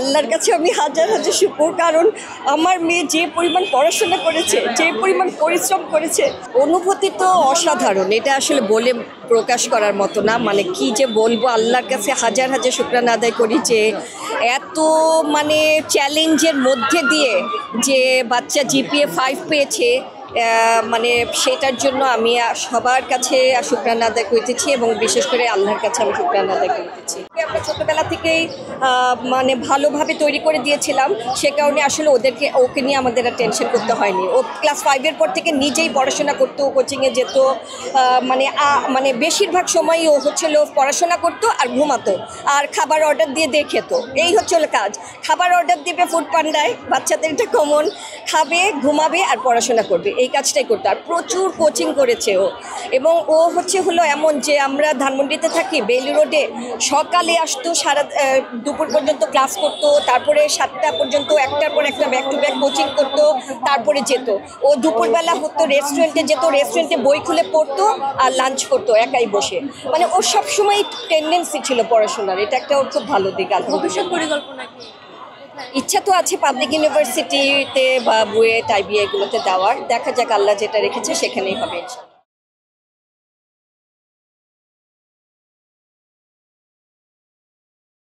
আল্লাহর কাছে আমি হাজার হাজার শুকর, কারণ আমার মেয়ে যে পরিমাণ পড়াশোনা করেছে, যে পরিমাণ পরিশ্রম করেছে, অনুভূতি তো অসাধারণ। এটা আসলে বলে প্রকাশ করার মতো না, মানে কি যে বলবো। আল্লাহর কাছে হাজার হাজার শুকরানা আদায় করি যে এত মানে চ্যালেঞ্জের মধ্যে দিয়ে যে বাচ্চা জিপিএ 5 পেয়েছে, মানে সেটার জন্য আমি সবার কাছে শুকরানা আদায় করতেছি এবং বিশেষ করে আল্লাহর কাছে আমি শুকরানা আদায় করতেছি। আমরা ছোটোবেলা থেকেই মানে ভালোভাবে তৈরি করে দিয়েছিলাম, সে কারণে আসলে ওকে নিয়ে আমাদের আর টেনশন করতে হয়নি। ও ক্লাস 5-এর পর থেকে নিজেই পড়াশোনা করতো, কোচিংয়ে যেত, মানে বেশিরভাগ সময়ই ও হচ্ছিল পড়াশোনা করতো আর ঘুমাতো, আর খাবার অর্ডার দিয়ে খেতো। এই হচ্ছিল কাজ, খাবার অর্ডার দিবে ফুড পান্ডায়, বাচ্চাদের এটা কমন, খাবে, ঘুমাবে আর পড়াশোনা করবে, এই কাজটাই করতো। আর প্রচুর কোচিং করেছে ও, এবং ও হলো এমন যে আমরা ধানমন্ডিতে থাকি, বেইলি রোডে, সকালে আসতো, সারা দুপুর পর্যন্ত ক্লাস করতো, তারপরে 7টা পর্যন্ত একটার পর একটা ব্যাক টু ব্যাক কোচিং করতো, তারপরে যেত। ও দুপুরবেলা হতো রেস্টুরেন্টে যেত, রেস্টুরেন্টে বই খুলে পড়তো আর লাঞ্চ করতো একাই বসে। মানে ওর সবসময় টেন্ডেন্সি ছিল পড়াশোনার, এটা একটা ওর খুব ভালো দিক। ভবিষ্যৎ পরিকল্পনা কি? ইচ্ছা তো আছে পাবলিক ইউনিভার্সিটিতে বা বুয়েট, আইবিএ এগুলোতে দেওয়ার, দেখা যাক আল্লাহ যেটা রেখেছে সেখানেই হবে।